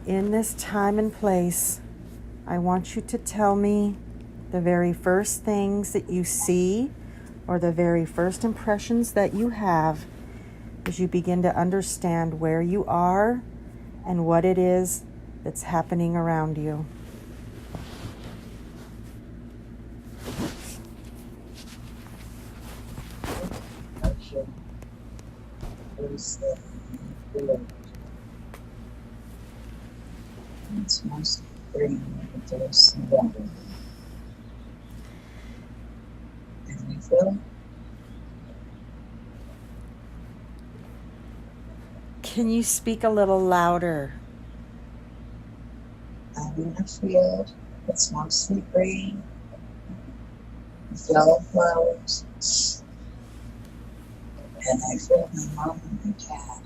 In this time and place, I want you to tell me the very first things that you see or the very first impressions that you have as you begin to understand where you are and what it is that's happening around you. It's mostly green, but there's some water. And we feel. Can you speak a little louder? I'm in a field. It's mostly green. Yellow flowers. And I feel my mom and my dad.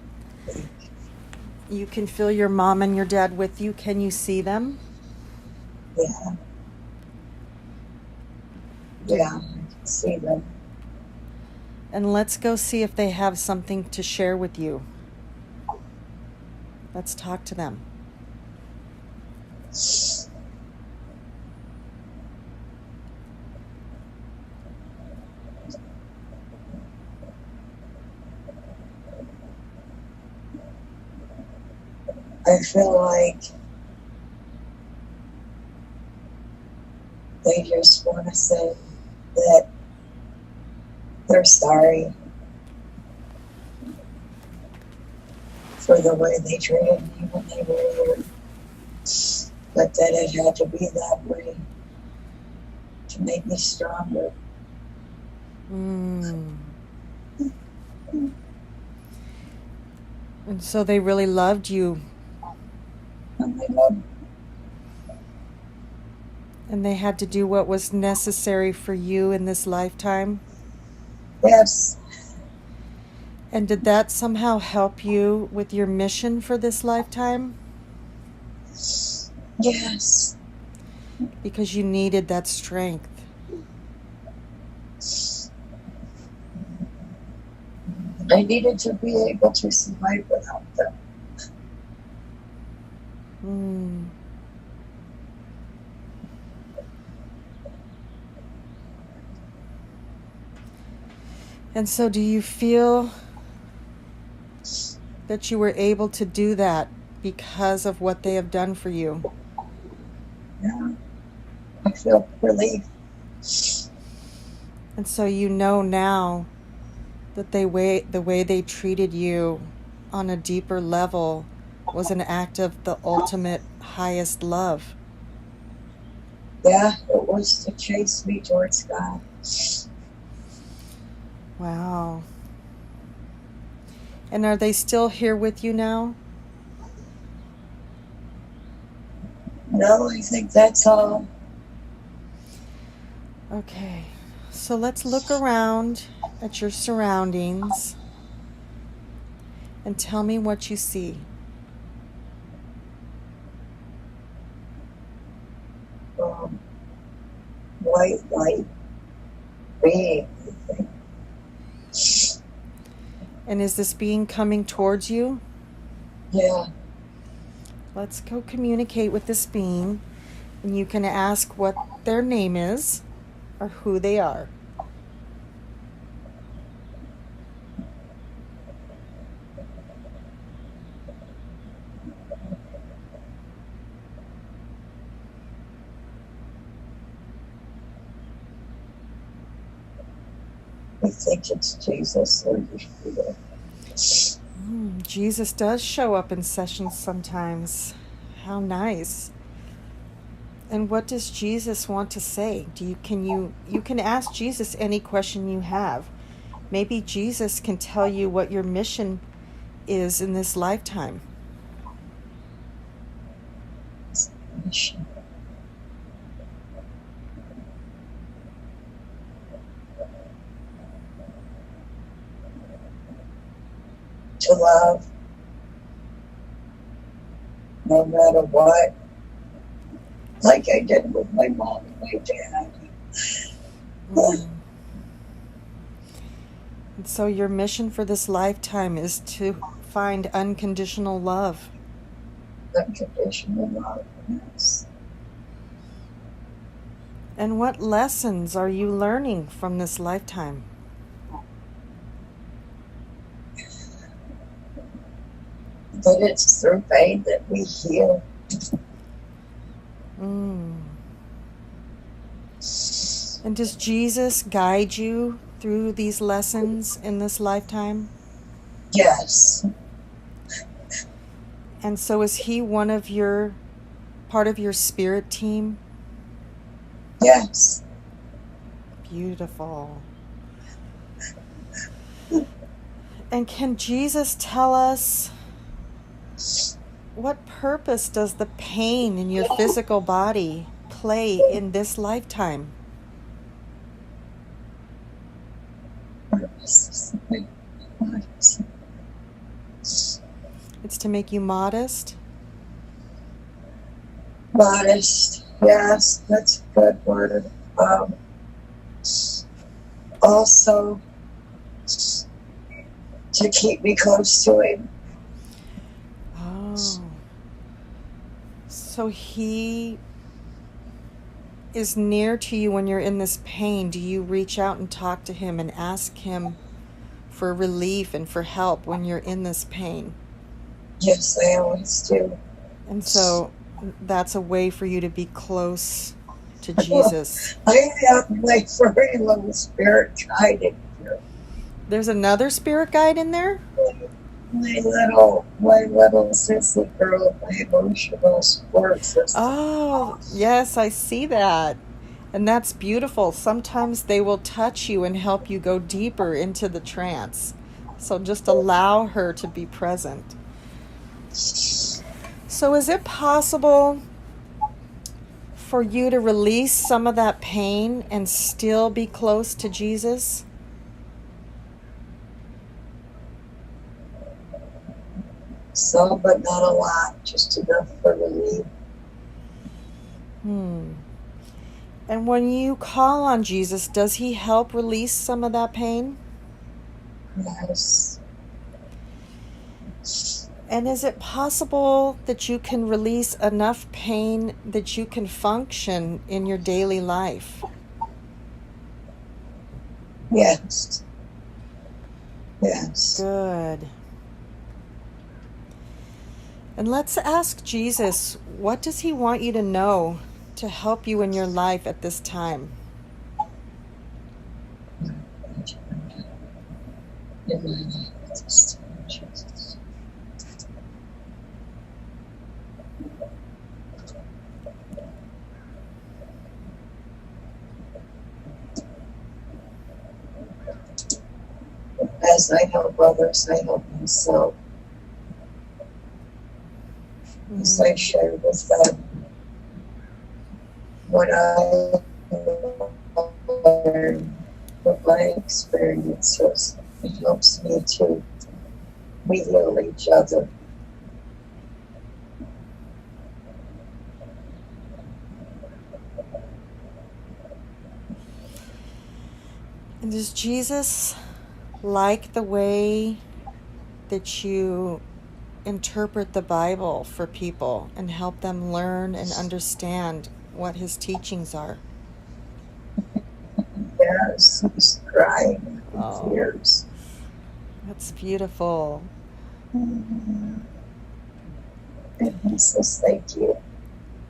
You can feel your mom and your dad with you. Can you see them? Yeah. Yeah, I can see them. And let's go see if they have something to share with you. Let's talk to them. I feel like they just want to say that they're sorry for the way they treated me when they were here, but that it had to be that way to make me stronger. And so they really loved you. And they love me. And they had to do what was necessary for you in this lifetime? Yes. And did that somehow help you with your mission for this lifetime? Yes. Because you needed that strength. I needed to be able to survive without them. And so do you feel that you were able to do that because of what they have done for you? Yeah. I feel relief. And so you know now that the way they treated you on a deeper level was an act of the ultimate highest love. Yeah, it was to chase me towards God. Wow. And are they still here with you now? No, I think that's all. Okay. So let's look around at your surroundings and tell me what you see. White light being, I think. And is this being coming towards you? Yeah. Let's go communicate with this being, and you can ask what their name is or who they are. I think it's Jesus or Yeshua. Jesus does show up in sessions sometimes. How nice. And what does Jesus want to say? You can ask Jesus any question you have. Maybe Jesus can tell you what your mission is in this lifetime. Mission. To love, no matter what, like I did with my mom and my dad. And so your mission for this lifetime is to find unconditional love. unconditional love. Yes. And what lessons are you learning from this lifetime? That it's through pain that we heal. And does Jesus guide you through these lessons in this lifetime? Yes. And so is he part of your spirit team? Yes. Beautiful. And can Jesus tell us, what purpose does the pain in your physical body play in this lifetime? It's to make you modest? Modest. Yes, that's a good word. Also, to keep me close to him. Oh. So he is near to you when you're in this pain. Do you reach out and talk to him and ask him for relief and for help when you're in this pain? Yes, I always do. And so that's a way for you to be close to Jesus. I have my very little spirit guide in here. There's another spirit guide in there? My little sissy girl, my emotional support system. Oh, yes, I see that. And that's beautiful. Sometimes they will touch you and help you go deeper into the trance. So just allow her to be present. So is it possible for you to release some of that pain and still be close to Jesus? Some, but not a lot, just enough for relief. And when you call on Jesus, does he help release some of that pain? Yes. And is it possible that you can release enough pain that you can function in your daily life? Yes. Yes. Good. And let's ask Jesus, what does he want you to know to help you in your life at this time? As I help others, I help myself. As I share with them what I learned from my experiences, it helps me to heal each other. And does Jesus like the way that you interpret the Bible for people and help them learn and understand what his teachings are? Yes, he's crying in tears. That's beautiful. And he says, thank you.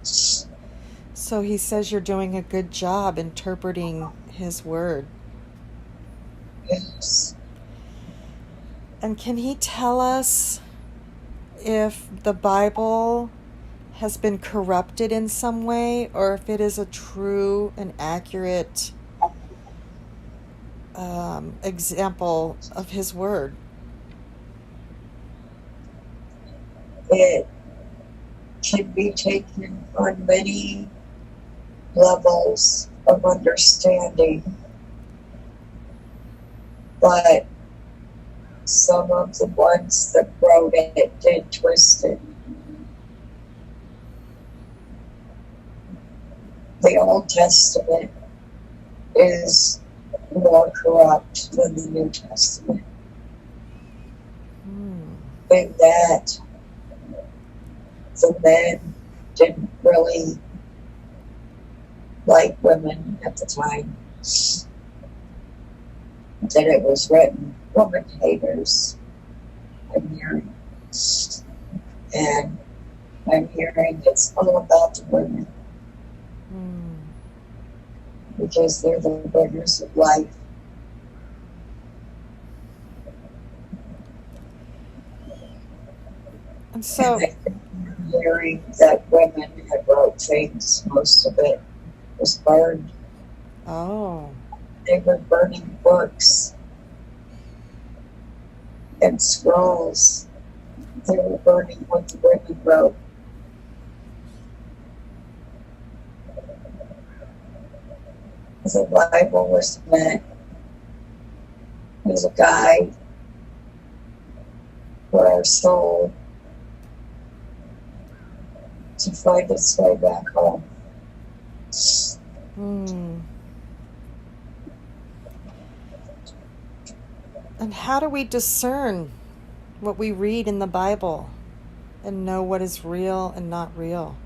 So he says you're doing a good job interpreting his word. Yes. And can he tell us if the Bible has been corrupted in some way, or if it is a true and accurate example of his word? It can be taken on many levels of understanding, but some of the ones that wrote it did twist it. The Old Testament is more corrupt than the New Testament. In that the men didn't really like women at the time. That it was written, woman haters, I'm hearing. And I'm hearing it's all about the women because they're the bringers of life. And so, I'm hearing that women had wrote things, most of it was burned. oh, They were burning books and scrolls. They were burning what the women wrote. The Bible was meant as a guide for our soul to find its way back home. And how do we discern what we read in the Bible and know what is real and not real?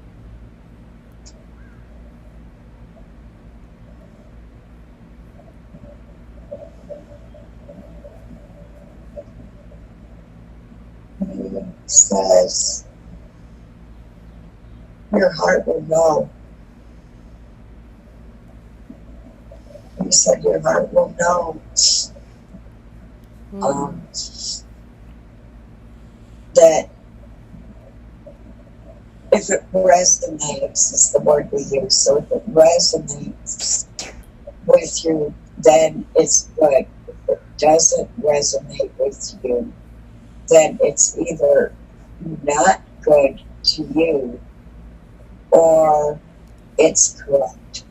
He says, your heart will know. He said, your heart will know. That if it resonates, is the word we use. So if it resonates with you, then it's good. If it doesn't resonate with you, then it's either not good to you or it's correct.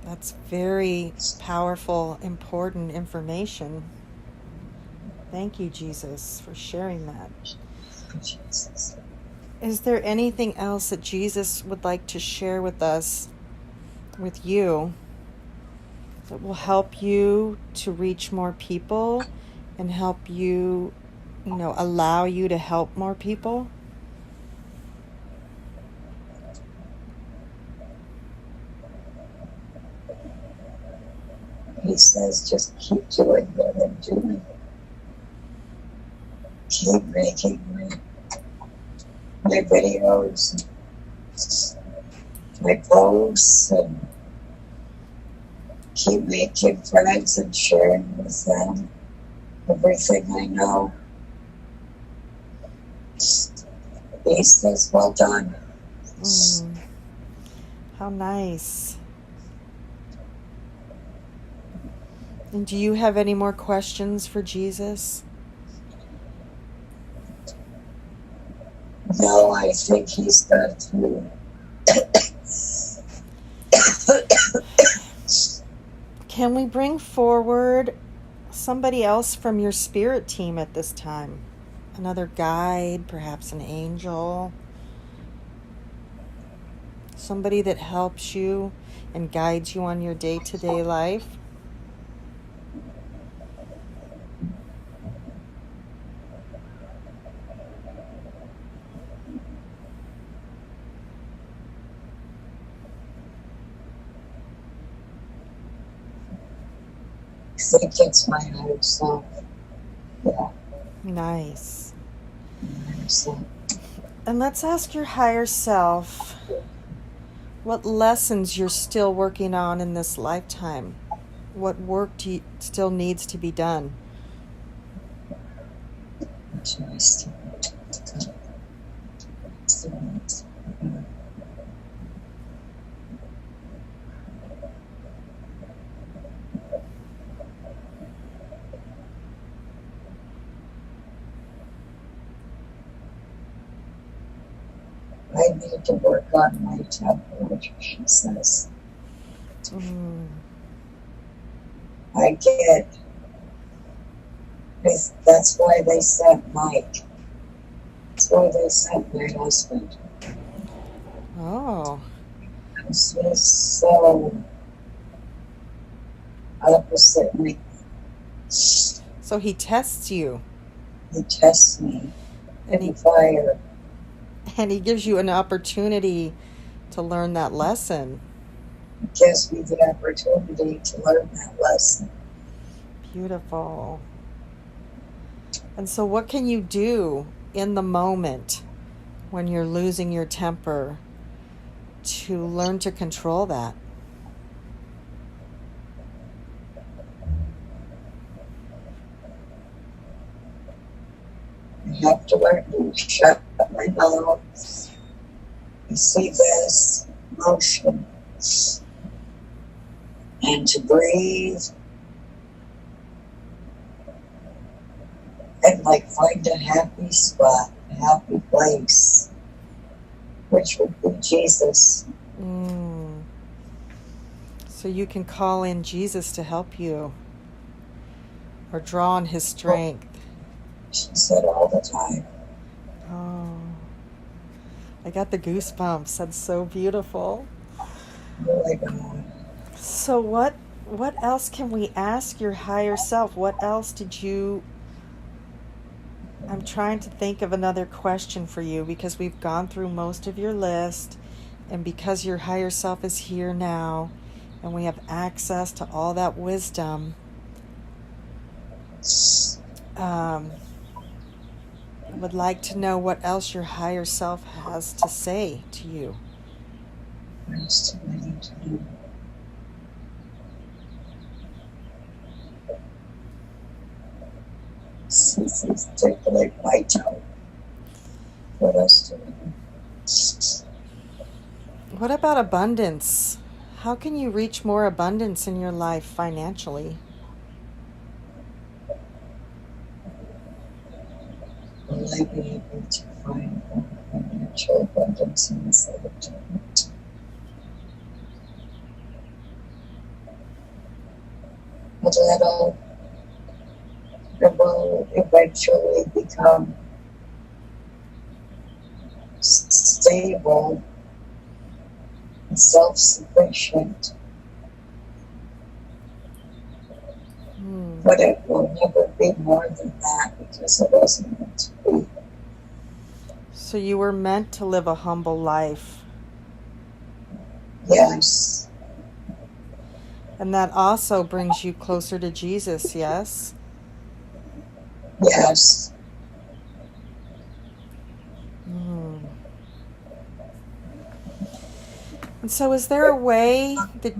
That's very powerful, important information. Thank you, Jesus, for sharing that. Jesus. Is there anything else that Jesus would like to share with us, with you, that will help you to reach more people and help you, allow you to help more people? He says, just keep doing what I'm doing. Keep making my videos, my posts, and keep making friends and sharing with them everything I know. He says, well done. How nice. And do you have any more questions for Jesus? No, I think he's got to. Can we bring forward somebody else from your spirit team at this time? Another guide, perhaps an angel? Somebody that helps you and guides you on your day-to-day life? I think it's my higher self. Yeah. Nice. My higher self. And let's ask your higher self what lessons you're still working on in this lifetime. What work still needs to be done? I need to work on my temper, she says. I get. That's why they sent Mike. That's why they sent my husband. Oh. This was so opposite me. So he tests you. He tests me. in the fire. And he gives you an opportunity to learn that lesson. It gives me the opportunity to learn that lesson. Beautiful. And so what can you do in the moment when you're losing your temper to learn to control that? I have to learn to shut my mouth and see this emotion and to breathe and like find a happy spot, a happy place, which would be Jesus. So you can call in Jesus to help you or draw on his strength. She said all the time. Oh, I got the goosebumps. That's so beautiful. Oh my God. So what else can we ask your higher self? What else did you... I'm trying to think of another question for you because we've gone through most of your list, and because your higher self is here now and we have access to all that wisdom, I would like to know what else your higher self has to say to you. What else do I need to do? It's tickling my toe. What else do I do? What about abundance? How can you reach more abundance in your life financially? Will I be able to find more financial abundance in this lifetime? It will eventually become stable and self-sufficient. But it will never be more than that because it wasn't meant to be. So you were meant to live a humble life. Yes. And that also brings you closer to Jesus, yes? Yes. And so is there a way that...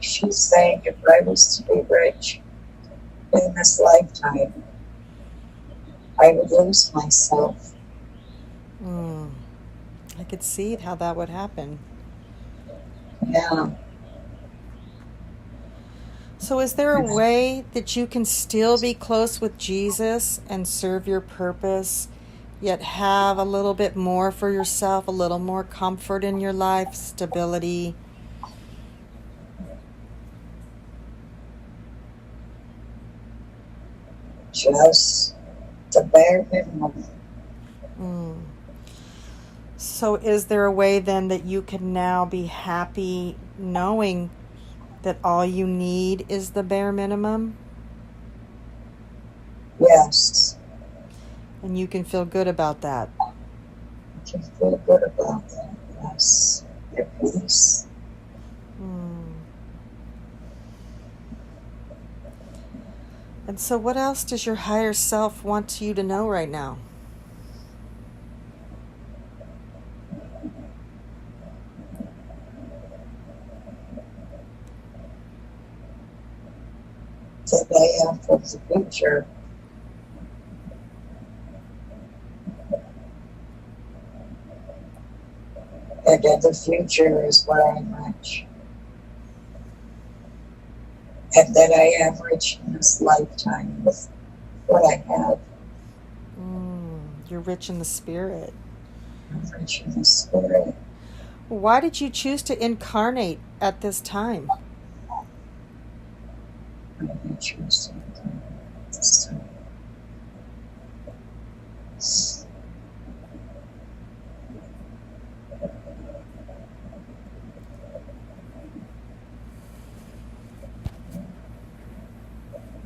She's saying if I was to be rich in this lifetime, I would lose myself. I could see how that would happen. Yeah. So is there a way that you can still be close with Jesus and serve your purpose, yet have a little bit more for yourself, a little more comfort in your life, stability? Just the bare minimum. So is there a way then that you can now be happy knowing that all you need is the bare minimum? Yes. And you can feel good about that? I can feel good about that, yes. At peace. And so what else does your higher self want you to know right now? That I am for the future. And in the future is where I'm rich. And that I am rich in this lifetime with what I have. You're rich in the spirit. I'm rich in the spirit. Why did you choose to incarnate at this time? I choose to incarnate at this time.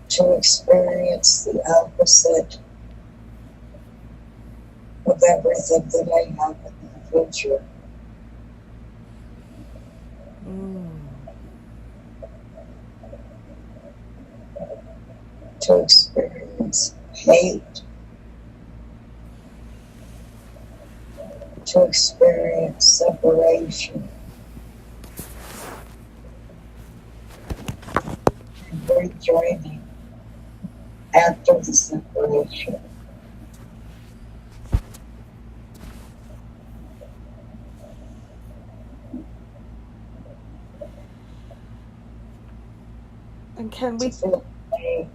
To experience the opposite of everything that I have in the future. To experience hate, to experience separation, and rejoining after the separation. And can To we feel pain,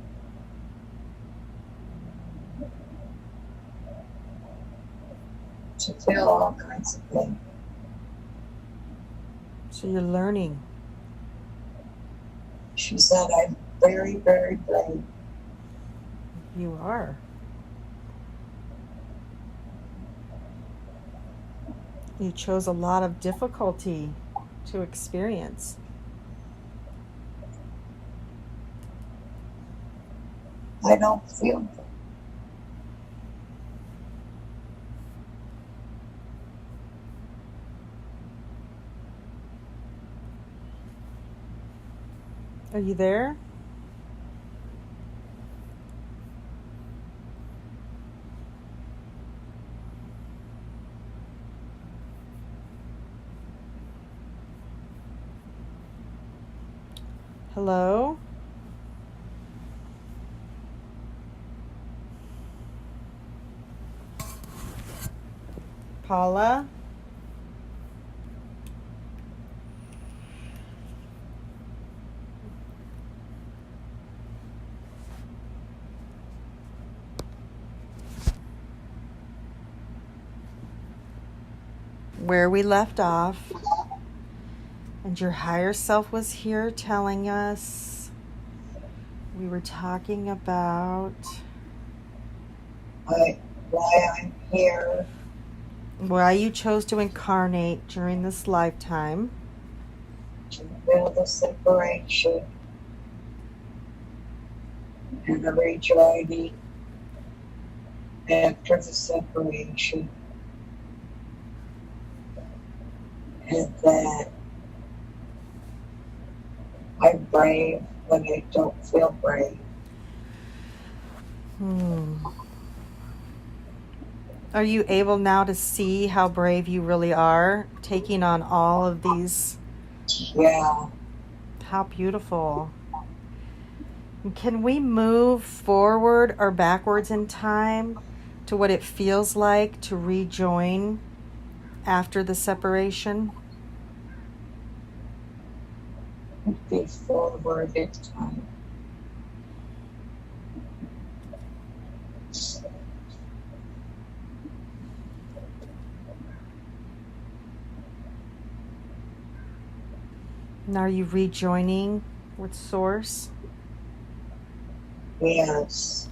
to feel all kinds of things. so you're learning. She said, I'm very, very brave. You are. You chose a lot of difficulty to experience. I don't feel good. Are you there? Hello? Paula? Where we left off, and your higher self was here telling us, we were talking about Why I'm here, why you chose to incarnate during this lifetime. to feel the separation and the rejoining after the separation, and that I'm brave when I don't feel brave. Are you able now to see how brave you really are, taking on all of these? Yeah, How beautiful. And can we move forward or backwards in time to what it feels like to rejoin after the separation? be forward in time. And are you rejoining with Source? Yes,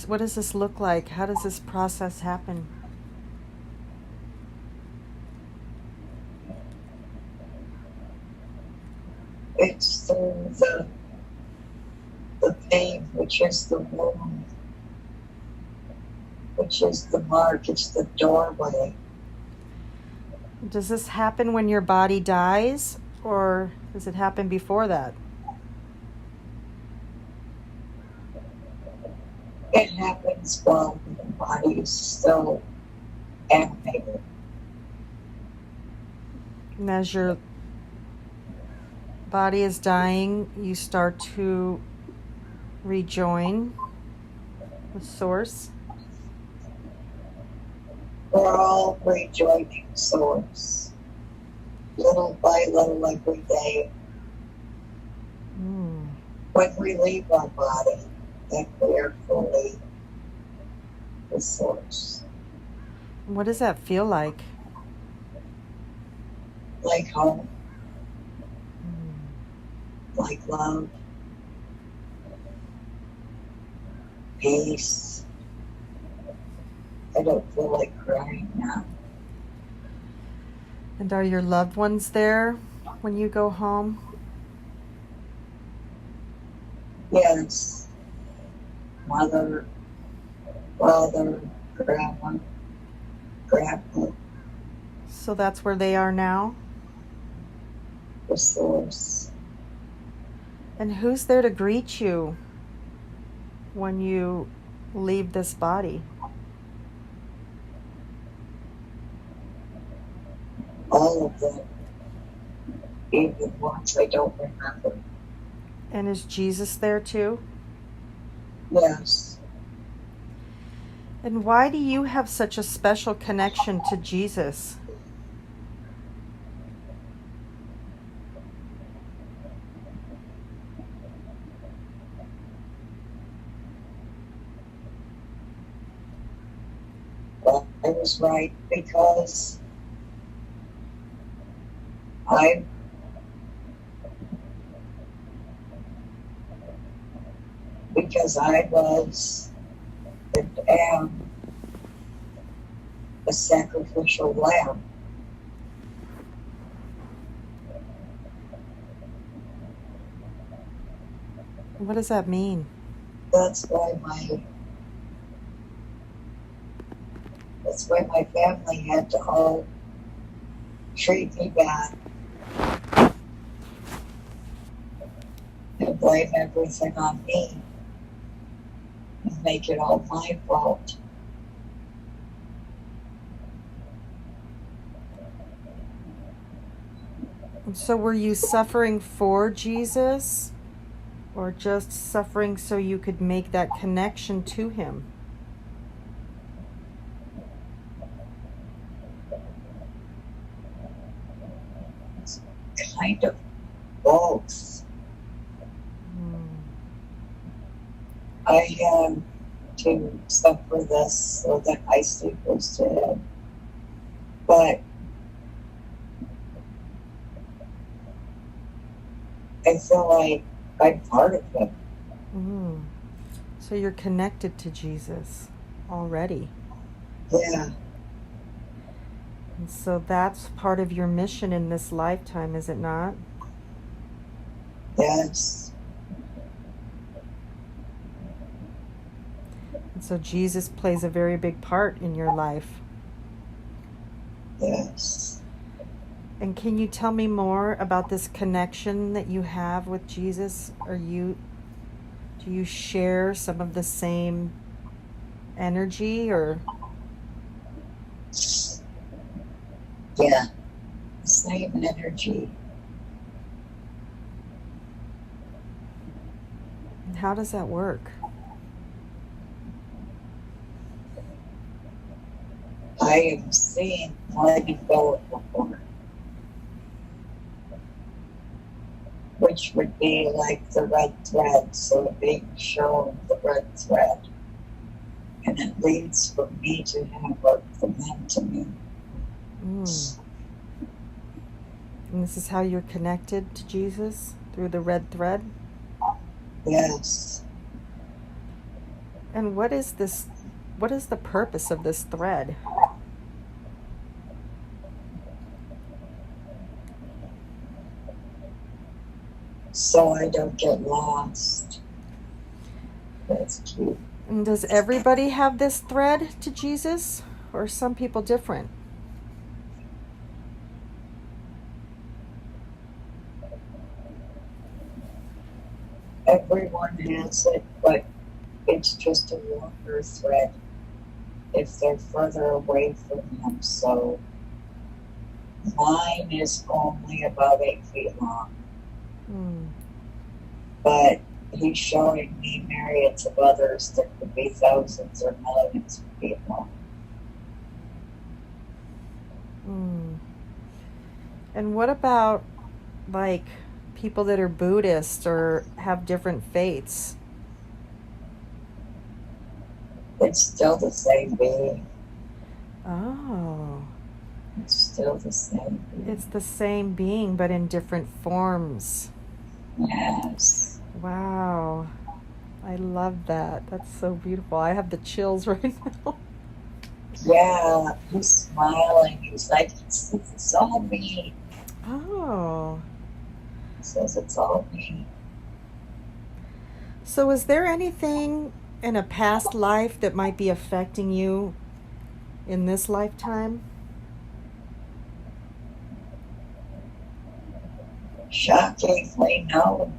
What does this look like? How does this process happen? it's through the pain, which is the wound, which is the mark, it's the doorway. Does this happen when your body dies, or does it happen before that? It happens while the body is still animated. And as your body is dying, you start to rejoin with Source. We're all rejoining Source, little by little, every day. When we leave our body, then we are fully the Source. What does that feel like? Like home, like love, peace. I don't feel like crying now. And are your loved ones there when you go home? Yes, mother, father, grandma, grandpa, So that's where they are now? the source. And who's there to greet you when you leave this body? All of them, even ones I don't remember. And is Jesus there too? Yes. And why do you have such a special connection to Jesus? Well, I was right because I was and am a sacrificial lamb. What does that mean? That's why my family had to all treat me bad and blame everything on me and make it all my fault. So were you suffering for Jesus, or just suffering so you could make that connection to him? It's kind of both. I had to suffer this so that I stay close to him. But I feel like I'm part of him. So you're connected to Jesus already. Yeah. And so that's part of your mission in this lifetime, is it not? Yes. And so Jesus plays a very big part in your life. Yes. And can you tell me more about this connection that you have with Jesus? Do you share some of the same energy, or? Yeah. Same energy. And how does that work? I am seeing letting go of before, which would be like the red thread, so being shown the red thread. And it leads from me to him, or from him to me. And this is how you're connected to Jesus, through the red thread? Yes. And what is the purpose of this thread? So I don't get lost. That's cute. And does everybody have this thread to Jesus, or are some people different? Everyone has it, but it's just a longer thread if they're further away from him. So mine is only about 8 feet long. But he's showing me myriads of others that could be thousands or millions of feet long. And what about, like, people that are Buddhist or have different faiths? It's still the same being. Oh. It's still the same being. It's the same being, but in different forms. Yes. Wow. I love that. That's so beautiful. I have the chills right now. Yeah, he's smiling. He's like, it's all me. Oh. He says it's all me. So is there anything in a past life that might be affecting you in this lifetime? Shockingly, no.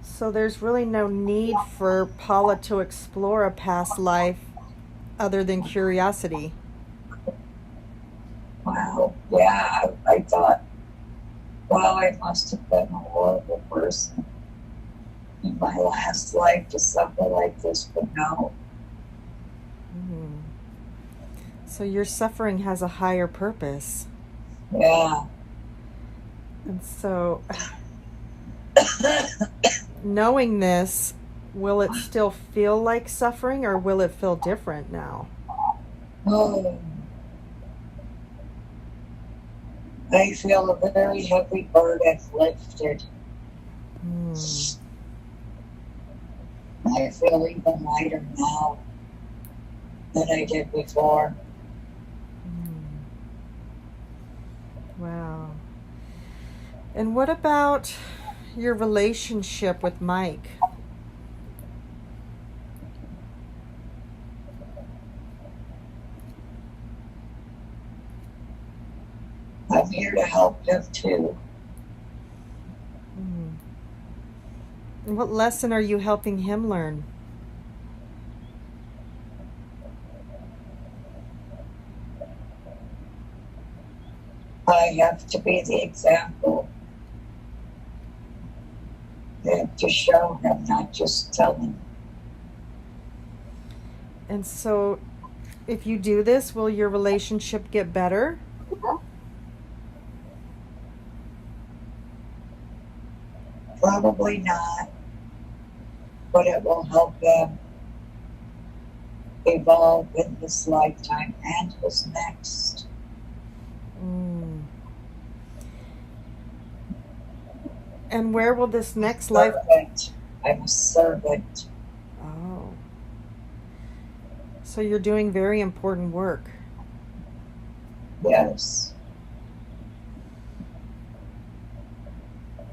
So there's really no need for Paula to explore a past life other than curiosity. Wow. Yeah, I thought, well, I must have been a horrible person in my last life to suffer like this, but no. Mm. So your suffering has a higher purpose. Yeah. And so, knowing this, will it still feel like suffering or will it feel different now? Oh, I feel a very heavy burden lifted. Mm. I feel even lighter now than I did before. Wow. And what about your relationship with Mike? I'm here to help him too. And what lesson are you helping him learn? I have to be the example. I have to show him, not just tell him. And so, if you do this, will your relationship get better? Probably not, but it will help him evolve in this lifetime and his next. Mm. And where will this next life... Servant. I'm a servant. Oh. So you're doing very important work. Yes.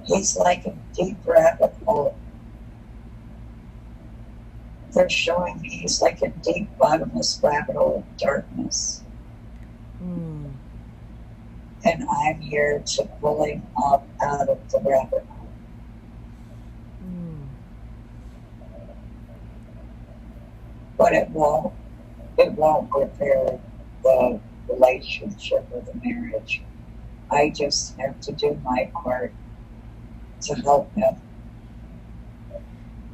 He's like a deep rabbit hole. They're showing me he's like a deep bottomless rabbit hole of darkness. Mm. And I'm here to pull him up out of the rabbit hole. Mm. But it won't repair the relationship or the marriage. I just have to do my part to help him.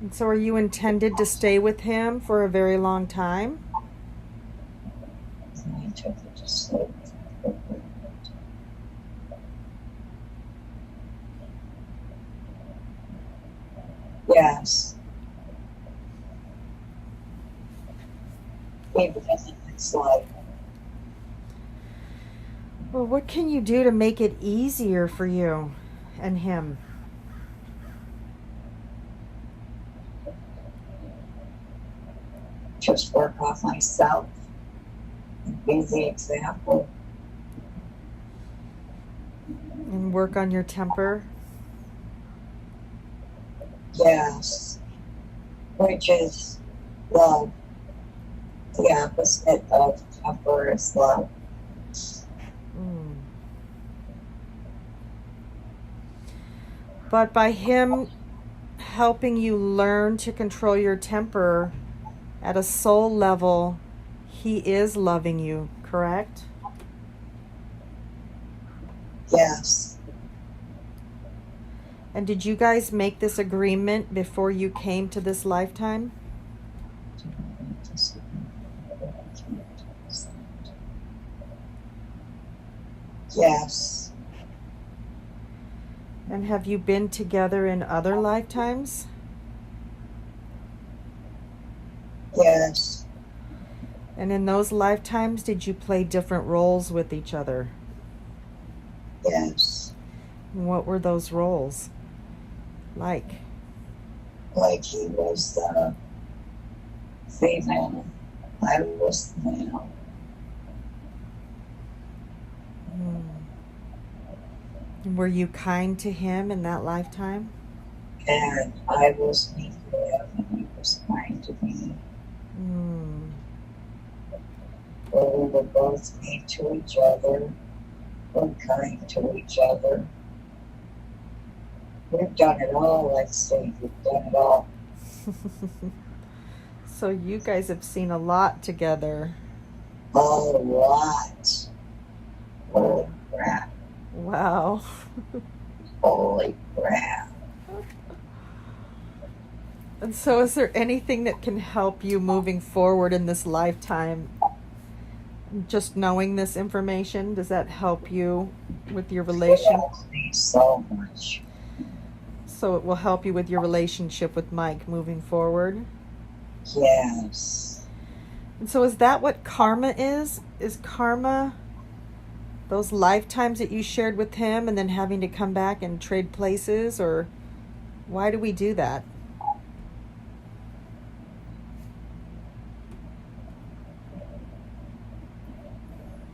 And so are you intended to stay with him for a very long time? I took it to sleep. Yes. Even in the next life. Well, what can you do to make it easier for you and him? Just work on myself and be the example. And work on your temper? Yes. Which is love. The opposite of temper is love. Mm. But by him helping you learn to control your temper at a soul level, he is loving you, correct? Yes. And did you guys make this agreement before you came to this lifetime? Yes. And have you been together in other lifetimes? Yes. And in those lifetimes, did you play different roles with each other? Yes. And what were those roles like? Like he was the female, I was the male. And were you kind to him in that lifetime? And I was mean to him and he was kind to me. Mm. we were both mean to each other, we're kind to each other. We've done it all, let's say. We've done it all. So you guys have seen a lot together. A lot. Holy crap. Wow. Holy crap. And so is there anything that can help you moving forward in this lifetime? Just knowing this information, does that help you with your relation? It helps me so much. So it will help you with your relationship with Mike moving forward? Yes. And so is that what karma is? Is karma those lifetimes that you shared with him and then having to come back and trade places? Or why do we do that?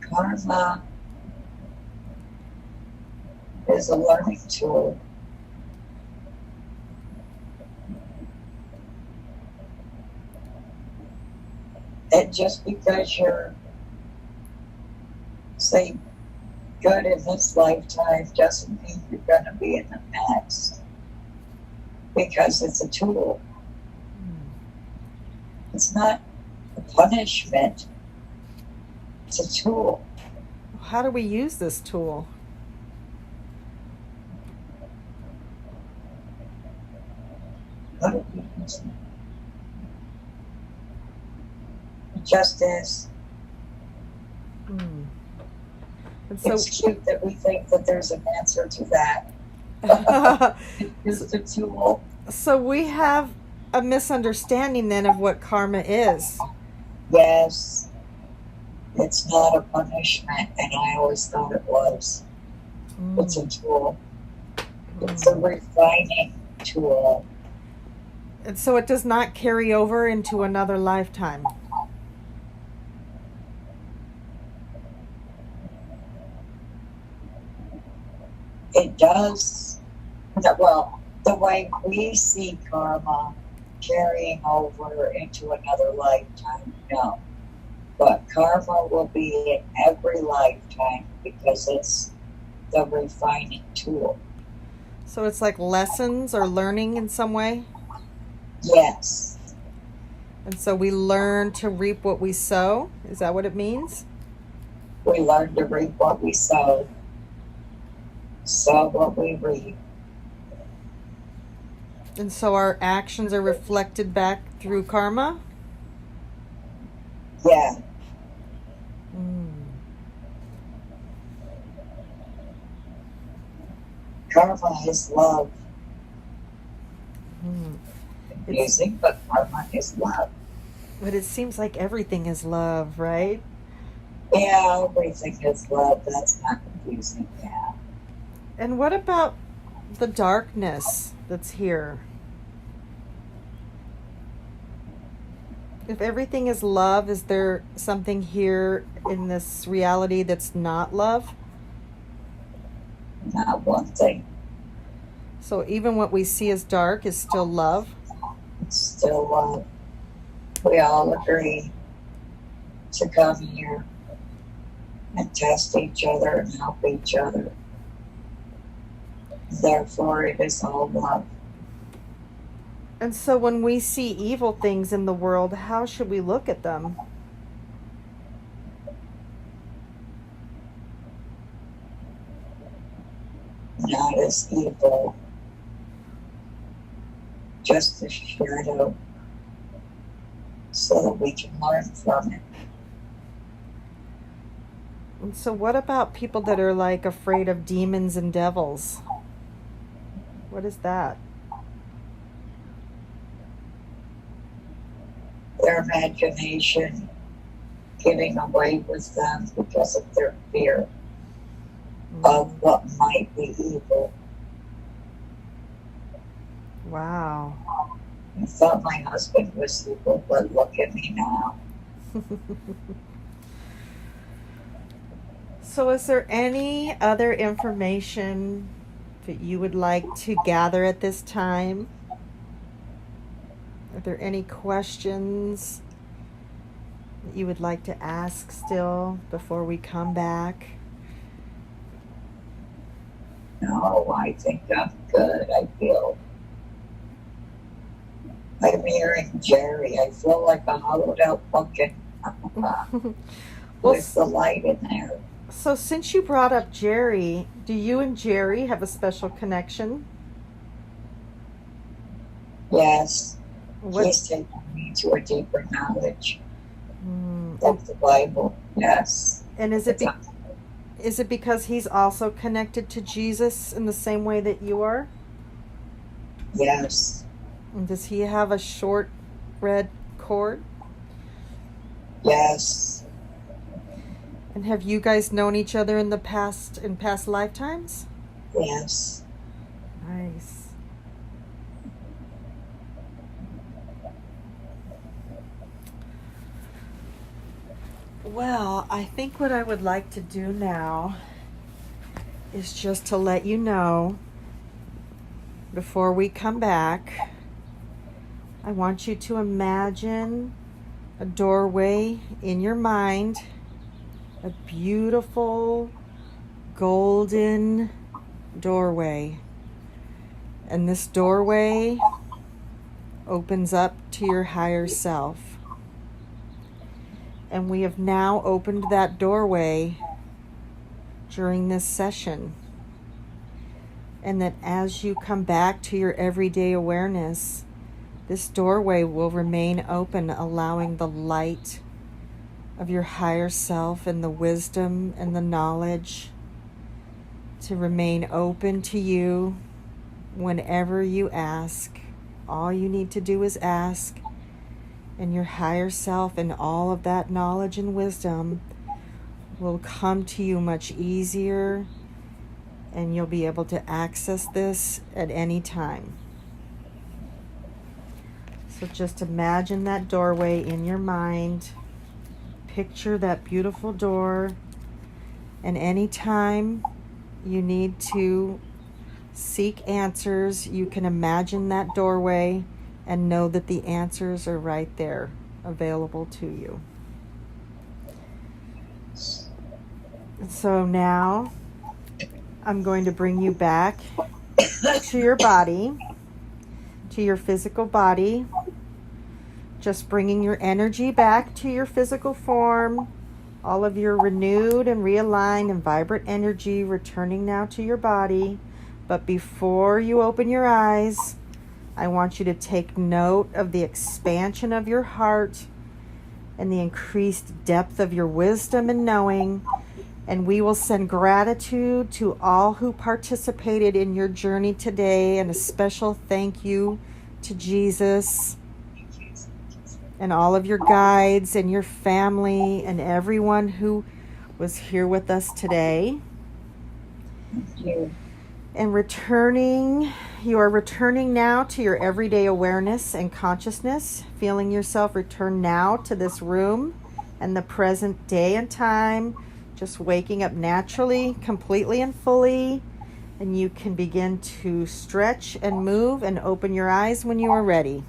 Karma is a learning tool. And just because you're, say, good in this lifetime doesn't mean you're going to be in the next. Because it's a tool. It's not a punishment. It's a tool. How do we use this tool? How do we use it? Just as And it's cute that we think that there's an answer to that. It's just a tool. So we have a misunderstanding then of what karma is. Yes, it's not a punishment, and I always thought it was. It's a tool. It's a refining tool. And so it does not carry over into another lifetime. It does. Well, the way we see karma carrying over into another lifetime, no. But karma will be in every lifetime because it's the refining tool. So it's like lessons or learning in some way? Yes. And so we learn to reap what we sow? Is that what it means? We learn to reap what we sow. Sow what we reap. And so our actions are reflected back through karma? Yeah. Karma is love. Confusing, but karma is love. But it seems like everything is love, right? Yeah, everything is love. That's not confusing, yeah. And what about the darkness that's here? If everything is love, is there something here in this reality that's not love? Not one thing. So even what we see as dark is still love? It's still love. We all agree to come here and test each other and help each other. Therefore, it is all love. And so when we see evil things in the world, how should we look at them? Not as evil, just a shadow, so that we can learn from it. And so what about people that are like afraid of demons and devils? What is that? Their imagination getting away with them because of their fear of what might be evil. Wow. I thought my husband was evil, but look at me now. So is there any other information that you would like to gather at this time? Are there any questions that you would like to ask still before we come back? No, I think I'm good. I'm hearing Jerry. I feel like a hollowed out pumpkin with the light in there. So since you brought up Jerry, do you and Jerry have a special connection? Yes. What? He's taking me to a deeper knowledge of the Bible. Yes. And is it because he's also connected to Jesus in the same way that you are? Yes. And does he have a short red cord? Yes. And have you guys known each other in past lifetimes? Yes. Nice. Well, I think what I would like to do now is just to let you know, before we come back, I want you to imagine a doorway in your mind, a beautiful golden doorway. And this doorway opens up to your higher self. And we have now opened that doorway during this session. And that as you come back to your everyday awareness, this doorway will remain open, allowing the light of your higher self and the wisdom and the knowledge to remain open to you whenever you ask. All you need to do is ask, and your higher self and all of that knowledge and wisdom will come to you much easier, and you'll be able to access this at any time. So just imagine that doorway in your mind. Picture that beautiful door, and anytime you need to seek answers, you can imagine that doorway and know that the answers are right there, available to you. So now I'm going to bring you back to your body, to your physical body. Just bringing your energy back to your physical form, all of your renewed and realigned and vibrant energy returning now to your body. But before you open your eyes, I want you to take note of the expansion of your heart and the increased depth of your wisdom and knowing. And we will send gratitude to all who participated in your journey today, and a special thank you to Jesus and all of your guides and your family and everyone who was here with us today. Thank you. And you are returning now to your everyday awareness and consciousness, feeling yourself return now to this room and the present day and time, just waking up naturally, completely and fully. And you can begin to stretch and move and open your eyes when you are ready.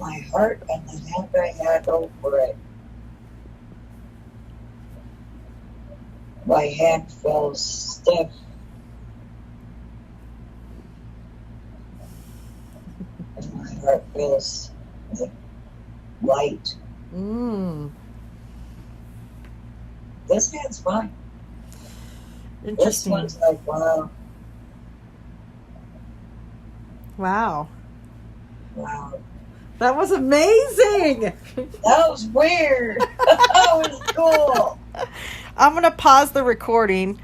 My heart and the hand I had over it. My hand feels stiff. And my heart feels like light. This hand's fine. Interesting. This one's like, wow. Wow. Wow. That was amazing. That was weird. That was cool. I'm going to pause the recording